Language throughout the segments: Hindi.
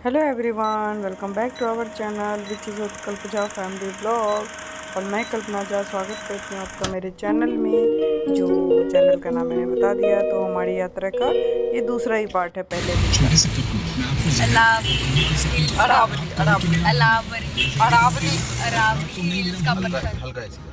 Hello everyone, welcome back to our channel which is Kalpaja family blog. और मैं कल्पना जा स्वागत करती हूँ आपका मेरे चैनल में। जो चैनल का नाम मैंने बता दिया, तो हमारी यात्रा का ये दूसरा ही पार्ट है पहले दिन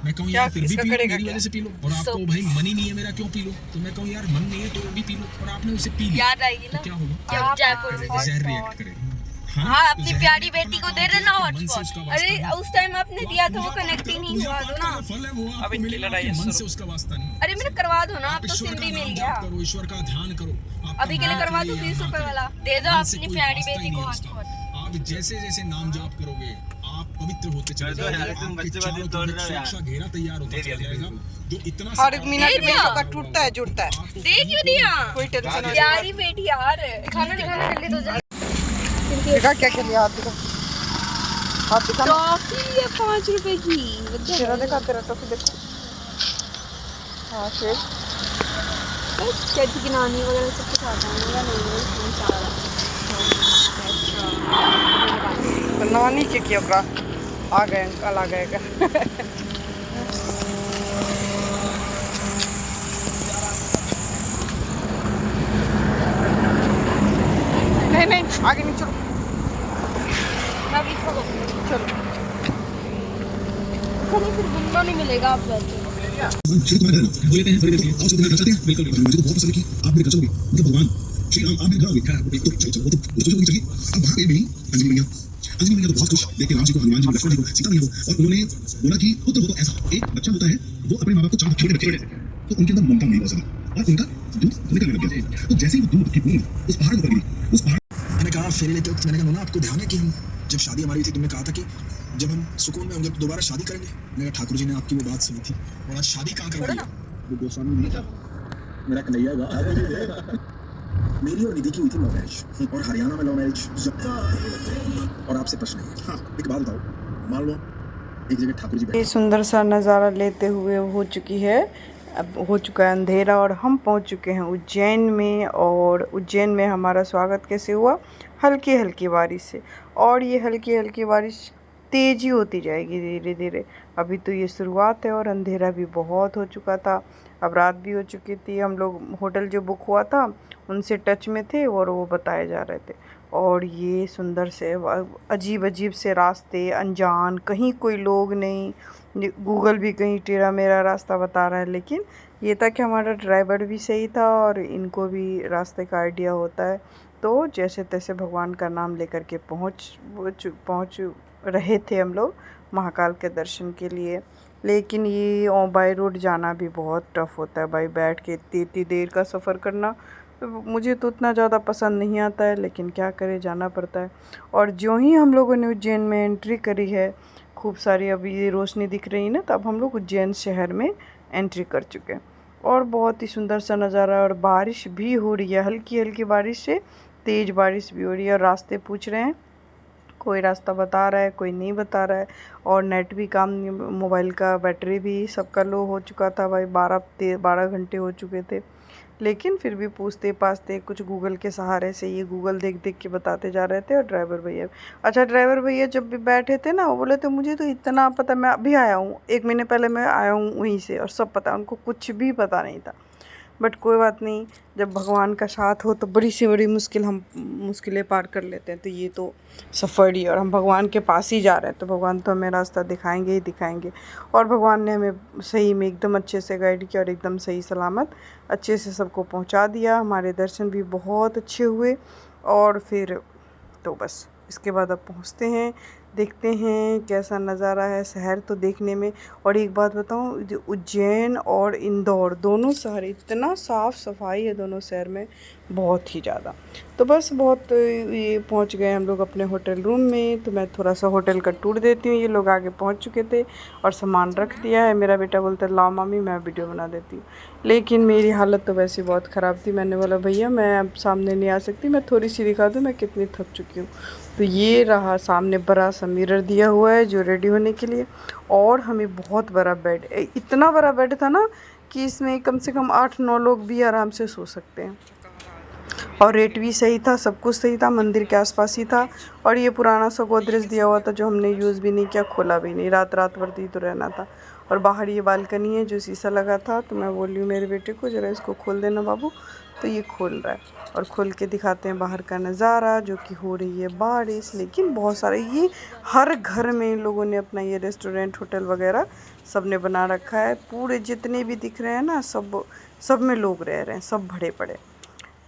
मैं कहूँ यार फिर भी पी लो, मेरी वजह से पी लो। और आपको भाई मनी नहीं है मेरा, क्यों पी लो? तो मैं कहूँ यार मन नहीं है तो भी पी लो, और आपने उसे पी लिया। याद आएगी ना, तो क्या होगा? जयपुर जहर रिएक्ट करेगी। हाँ, अपनी प्यारी बेटी को दे देना हॉटस्पॉट। अरे उस टाइम आपने दिया था, वो कनेक्ट ही नहीं हुआ था ना। अब इनकी लड़ाई मन से उसका वास्ता नहीं। अरे मैंने करवा दो ना, आप तो सिम भी मिल गया। करो ईश्वर का ध्यान करो, अभी के लिए करवा दो 20 रुपए वाला। दे दो अपनी प्यारी बेटी को हॉटस्पॉट। आप जैसे जैसे नाम जाप करोगे आप पवित्र होते चले जाओगे। सुरक्षा घेरा तैयार होता चला जाएगा, जो इतना हर मिनट में का टूटता है जुड़ता है। दे क्यों दिया? कोई टेंशन नहीं। प्यारी बेटी यार, खाना दिखाना जल्दी तो देखा क्या क्या लिया? हाथ दिखा। टॉफी है 5 रुपए की। तेरा देखा, तेरा टॉफी देखो। हाँ फिर बस कहती कि नानी वगैरह सब कुछ आता है या नहीं सारा। तो नानी के क्या आ गए, अंकल आ गए क्या? नहीं नहीं, आगे नहीं, चलो चलो। फिर घूमना नहीं मिलेगा आप वैसे। बिल्कुल मुझे तो बहुत पसंद है कि आप मेरे घर चलोगे, मतलब भगवान श्री राम आप मेरे घर आओगे। क्या तो चलो चलो, तो चलो चलिए। अब वहाँ पे मिली अंजलि मैया तो बहुत खुश देख के राम जी को, हनुमान जी को, लक्ष्मण जी को, सीता मैया को। और उन्होंने बोला कि पुत्र हो तो ऐसा एक बच्चा होता है वो अपने माँ बाप को चांद छोटे रखे, तो उनके अंदर ममता नहीं बहुत ज्यादा और उनका दूध निकलने लग गया। तो जैसे ही वो दूध की बूंद उस पहाड़ के ऊपर गिरी, उस पहाड़ मैंने कहा फेरे लेते वक्त मैंने कहा आपको ध्यान है कि हम जब शादी हमारी थी तुमने कहा था कि जब हम सुकून में होंगे तो दोबारा शादी करेंगे। मैंने कहा ठाकुर जी ने आपकी वो बात सुनी थी और आज शादी कहाँ करवाई है? वो गोस्वामी नहीं था मेरा कन्हैया का। मेरी और निधि की हुई थी लव मैरिज, और हरियाणा में लव मैरिज। और आपसे प्रश्न है, हाँ एक बात बताओ, मान लो एक जगह ठाकुर जी ये सुंदर सा नज़ारा लेते हुए हो चुकी है, अब हो चुका है अंधेरा और हम पहुंच चुके हैं उज्जैन में। और उज्जैन में हमारा स्वागत कैसे हुआ? हल्की हल्की बारिश से। और ये हल्की हल्की बारिश तेज़ी होती जाएगी धीरे धीरे। अभी तो ये शुरुआत है और अंधेरा भी बहुत हो चुका था, अब रात भी हो चुकी थी। हम लोग होटल जो बुक हुआ था उनसे टच में थे और वो बताए जा रहे थे। और ये सुंदर से अजीब अजीब से रास्ते, अनजान, कहीं कोई लोग नहीं। गूगल भी कहीं टेढ़ा मेरा रास्ता बता रहा है, लेकिन ये था कि हमारा ड्राइवर भी सही था और इनको भी रास्ते का आइडिया होता है। तो जैसे तैसे भगवान का नाम लेकर के पहुँच रहे थे हम लोग महाकाल के दर्शन के लिए। लेकिन ये बाई रोड जाना भी बहुत टफ़ होता है भाई, बैठ के इतनी देर का सफ़र करना। तो मुझे तो उतना ज़्यादा पसंद नहीं आता है, लेकिन क्या करें, जाना पड़ता है। और जो ही हम लोगों ने उज्जैन में एंट्री करी है, खूब सारी अभी ये रोशनी दिख रही है ना, तब हम लोग उज्जैन शहर में एंट्री कर चुके हैं। और बहुत ही सुंदर सा नज़ारा, और बारिश भी हो रही है, हल्की हल्की बारिश से तेज़ बारिश भी हो रही है। और रास्ते पूछ रहे हैं, कोई रास्ता बता रहा है, कोई नहीं बता रहा है। और नेट भी काम नहीं, मोबाइल का बैटरी भी सबका लो हो चुका था भाई, 12 घंटे हो चुके थे। लेकिन फिर भी पूछते पाछते कुछ गूगल के सहारे से, ये गूगल देख देख के बताते जा रहे थे। और ड्राइवर भैया जब भी बैठे थे ना, वो बोले थे मुझे तो इतना पता, मैं अभी आया हूँ, 1 महीने पहले मैं आया हूँ वहीं से, और सब पता, उनको कुछ भी पता नहीं था। बट कोई बात नहीं, जब भगवान का साथ हो तो बड़ी से बड़ी मुश्किलें पार कर लेते हैं। तो ये तो सफ़र ही, और हम भगवान के पास ही जा रहे हैं, तो भगवान तो हमें रास्ता दिखाएंगे ही दिखाएंगे। और भगवान ने हमें सही में एकदम अच्छे से गाइड किया और एकदम सही सलामत अच्छे से सबको पहुंचा दिया। हमारे दर्शन भी बहुत अच्छे हुए। और फिर तो बस इसके बाद अब पहुंचते हैं, देखते हैं कैसा नज़ारा है शहर तो देखने में। और एक बात बताऊं, उज्जैन और इंदौर दोनों शहर, इतना साफ़ सफाई है दोनों शहर में, बहुत ही ज़्यादा। तो बस बहुत ये पहुंच गए हम लोग अपने होटल रूम में। तो मैं थोड़ा सा होटल का टूर देती हूँ, ये लोग आगे पहुंच चुके थे और सामान रख दिया है। मेरा बेटा बोलता है लाओ मामी मैं वीडियो बना देती हूँ, लेकिन मेरी हालत तो वैसे बहुत ख़राब थी। मैंने बोला भैया मैं अब सामने नहीं आ सकती, मैं थोड़ी सी दिखा दूँ मैं कितनी थक चुकी हूँ। तो ये रहा सामने बड़ा सा मिरर दिया हुआ है जो रेडी होने के लिए। और हमें बहुत बड़ा बेड, इतना बड़ा बेड था ना कि इसमें कम से कम 8-9 लोग भी आराम से सो सकते हैं। और रेट भी सही था, सब कुछ सही था, मंदिर के आसपास ही था। और ये पुराना सा गोदरेज दिया हुआ था जो हमने यूज़ भी नहीं किया, खोला भी नहीं, रात भर ही तो रहना था। और बाहर ये बालकनी है जो शीशा लगा था, तो मैं बोल रही हूँ मेरे बेटे को ज़रा इसको खोल देना बाबू, तो ये खोल रहा है। और खोल के दिखाते हैं बाहर का नज़ारा, जो कि हो रही है बारिश। लेकिन बहुत सारे, ये हर घर में इन लोगों ने अपना ये रेस्टोरेंट होटल वगैरह सब ने बना रखा है। पूरे जितने भी दिख रहे हैं ना, सब में लोग रह रहे हैं, सब भरे पड़े।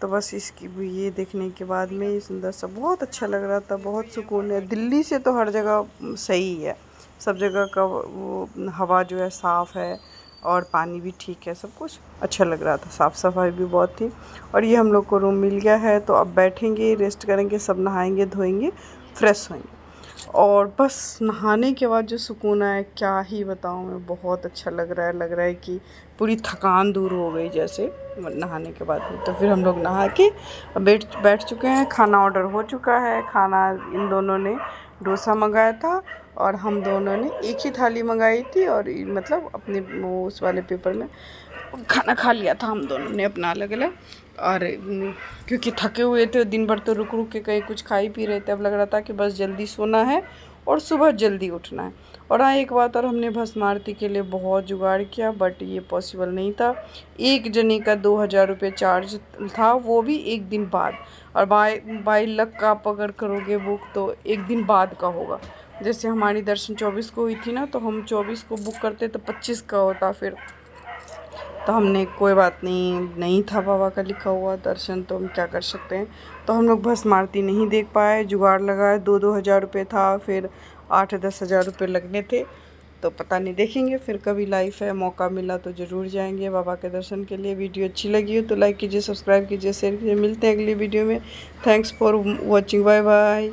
तो बस इसकी ये देखने के बाद में ये सुंदर सा बहुत अच्छा लग रहा था, बहुत सुकून है। दिल्ली से तो हर जगह सही है, सब जगह का वो हवा जो है साफ़ है और पानी भी ठीक है, सब कुछ अच्छा लग रहा था, साफ़ सफाई भी बहुत थी। और ये हम लोग को रूम मिल गया है, तो अब बैठेंगे, रेस्ट करेंगे, सब नहाएंगे धोएंगे, फ्रेश होंगे। और बस नहाने के बाद जो सुकून है क्या ही बताऊँ मैं, बहुत अच्छा लग रहा है कि पूरी थकान दूर हो गई जैसे नहाने के बाद में। तो फिर हम लोग नहा के बैठ चुके हैं, खाना ऑर्डर हो चुका है। खाना इन दोनों ने डोसा मंगाया था और हम दोनों ने एक ही थाली मंगाई थी, और मतलब अपने वो उस वाले पेपर में खाना खा लिया था हम दोनों ने अपना अलग अलग। और क्योंकि थके हुए थे, दिन भर तो रुक के कहीं कुछ खा ही पी रहे थे, अब लग रहा था कि बस जल्दी सोना है और सुबह जल्दी उठना है। और हाँ, एक बात और, हमने भस्म आरती के लिए बहुत जुगाड़ किया, बट ये पॉसिबल नहीं था। एक जने का 2000 रुपये चार्ज था, वो भी एक दिन बाद। और बाई लक का आप अगर करोगे बुक तो एक दिन बाद का होगा। जैसे हमारी दर्शन 24 को हुई थी ना, तो हम 24 को बुक करते तो 25 का होता फिर। तो हमने कोई बात नहीं था बाबा का लिखा हुआ दर्शन, तो हम क्या कर सकते हैं। तो हम लोग भस्म आरती नहीं देख पाए, जुगाड़ लगाए, 2-2 हज़ार रुपये था, फिर 8-10 हज़ार रुपये लगने थे। तो पता नहीं, देखेंगे फिर कभी लाइफ है, मौका मिला तो ज़रूर जाएंगे बाबा के दर्शन के लिए। वीडियो अच्छी लगी हो तो लाइक कीजिए, सब्सक्राइब कीजिए, शेयर कीजिए। मिलते हैं अगली वीडियो में। Thanks for watching, bye bye.